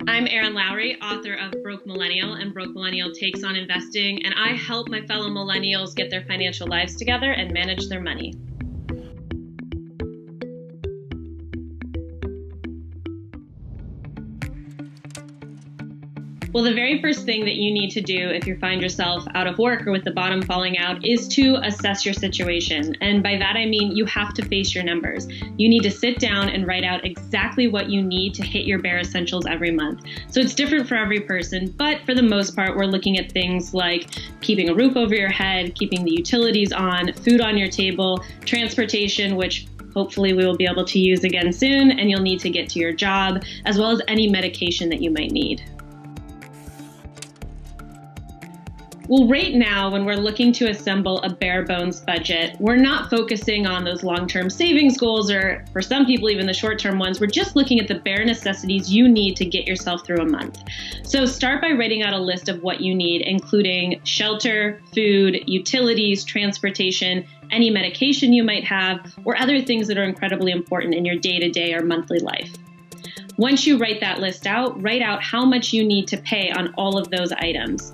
I'm Erin Lowry, author of Broke Millennial and Broke Millennial Takes On Investing, and I help my fellow millennials get their financial lives together and manage their money. Well, the very first thing that you need to do if you find yourself out of work or with the bottom falling out is to assess your situation. And by that, I mean you have to face your numbers. You need to sit down and write out exactly what you need to hit your bare essentials every month. So it's different for every person, but for the most part, we're looking at things like keeping a roof over your head, keeping the utilities on, food on your table, transportation, which hopefully we will be able to use again soon, and you'll need to get to your job, as well as any medication that you might need. Well, right now, when we're looking to assemble a bare bones budget, we're not focusing on those long-term savings goals, or for some people, even the short-term ones. We're just looking at the bare necessities you need to get yourself through a month. So start by writing out a list of what you need, including shelter, food, utilities, transportation, any medication you might have, or other things that are incredibly important in your day-to-day or monthly life. Once you write that list out, write out how much you need to pay on all of those items.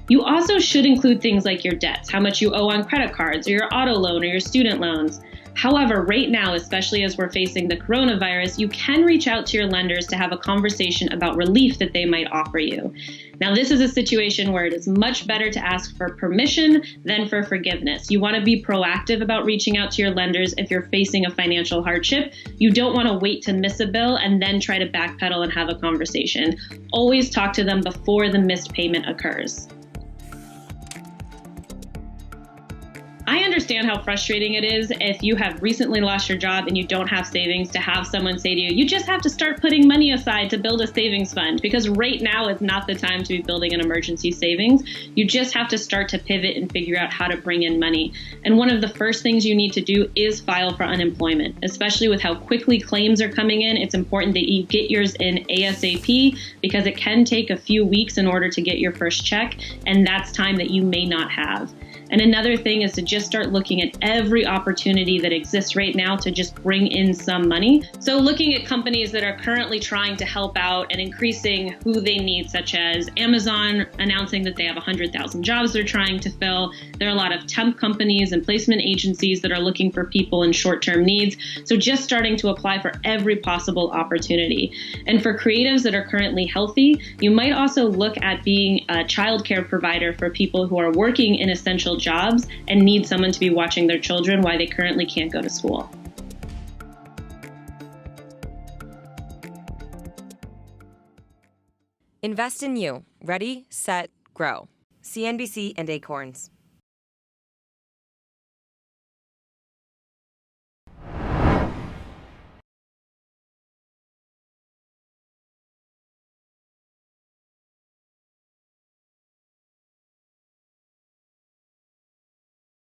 You also should include things like your debts, how much you owe on credit cards or your auto loan or your student loans. However, right now, especially as we're facing the coronavirus, you can reach out to your lenders to have a conversation about relief that they might offer you. Now, this is a situation where it is much better to ask for permission than for forgiveness. You want to be proactive about reaching out to your lenders if you're facing a financial hardship. You don't want to wait to miss a bill and then try to backpedal and have a conversation. Always talk to them before the missed payment occurs. I understand how frustrating it is if you have recently lost your job and you don't have savings to have someone say to you, you just have to start putting money aside to build a savings fund, because right now is not the time to be building an emergency savings. You just have to start to pivot and figure out how to bring in money. And one of the first things you need to do is file for unemployment, especially with how quickly claims are coming in. It's important that you get yours in ASAP, because it can take a few weeks in order to get your first check, and that's time that you may not have. And another thing is to just start looking at every opportunity that exists right now to just bring in some money. So looking at companies that are currently trying to help out and increasing who they need, such as Amazon announcing that they have 100,000 jobs they're trying to fill. There are a lot of temp companies and placement agencies that are looking for people in short-term needs. So just starting to apply for every possible opportunity. And for creatives that are currently healthy, you might also look at being a childcare provider for people who are working in essential jobs and need someone to be watching their children while they currently can't go to school. Invest in you. Ready, set, grow. CNBC and Acorns.